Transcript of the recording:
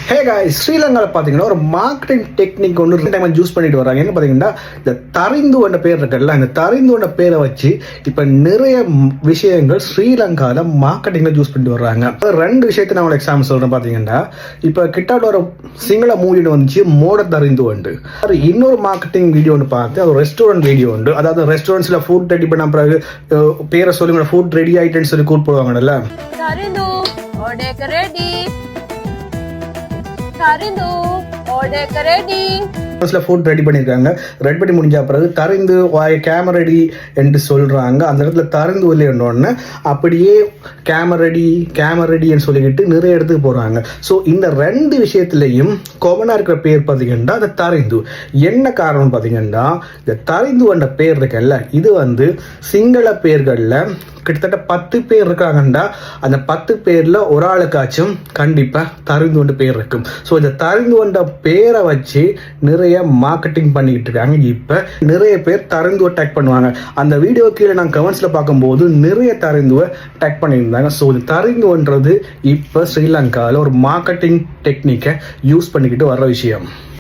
Hey guys, ஸ்ரீலங்காவில் பார்த்தீங்கன்னா ஒரு மார்க்கெட்டிங் டெக்னிக் ஒன்று 2 டைம் யூஸ் பண்ணிட்டு வராங்க. என்ன பார்த்தீங்கன்னா, இந்த தரிந்து என்ற பேர் இருக்குல்ல, அந்த தரிந்து என்ற பேரை வச்சு இப்போ நிறைய விஷயங்கள் ஸ்ரீலங்காவில் மார்க்கெட்டிங்கில் யூஸ் பண்ணிட்டு வர்றாங்க. 2 விஷயத்தை நான் உங்களுக்கு எக்ஸாம்பிள் சொல்கிறேன். பார்த்தீங்கன்னா, இப்போ கிட்டாட்ட ஒரு சிங்கள மூவின்னு வந்துச்சு மோட தரிந்து உண்டு. இன்னொரு மார்க்கெட்டிங் வீடியோ ஒன்று பார்த்து அது ரெஸ்டாரண்ட் வீடியோ உண்டு. அதாவது ரெஸ்டாரண்ட்ஸில் ஃபுட் ரெடி பண்ண பிறகு பேரை சொல்லுங்க, ஃபுட் ரெடி ஆயிட்டுன்னு சொல்லி கூப்பிடுவாங்கல்ல. ஃபுட் ரெடி பண்ணியிருக்காங்க. ரெடி பண்ணி முடிஞ்ச பிறகு தரிந்து கேமரா ரெடி என்று சொல்றாங்க. அந்த இடத்துல தரிந்து இல்லைன்னு அப்படியே கேமரா ரெடின்னு சொல்லிக்கிட்டு நிறைய இடத்துக்கு போறாங்க. ஸோ இந்த 2 விஷயத்திலையும் கொமனா இருக்கிற பேர் பார்த்தீங்கன்னா அந்த தரிந்து. என்ன காரணம் பார்த்தீங்கன்னா, இந்த தரிந்து என்ற பேர் இருக்குல்ல, இது சிங்கள பேர்களில் கிட்டத்தட்ட 10 பேர் இருக்காங்கண்டா அந்த 10 பேர்ல ஒரு ஆளுக்காச்சும் கண்டிப்பா தரிந்து கொண்ட பேர் இருக்கும். ஸோ இந்த தரிந்து கொண்ட பேரை வச்சு நிறைய மார்க்கெட்டிங் பண்ணிக்கிட்டு இருக்காங்க. இப்ப நிறைய பேர் தரிந்துவை டேக் பண்ணுவாங்க. அந்த வீடியோ கீழே நான் கமெண்ட்ஸ்ல பார்க்கும்போது நிறைய தரிந்துவை டேக் பண்ணியிருந்தாங்க. ஸோ இந்த தரிந்துன்றது இப்ப ஸ்ரீலங்காவில் ஒரு மார்க்கெட்டிங் டெக்னிக்கை யூஸ் பண்ணிக்கிட்டு வர்ற விஷயம்.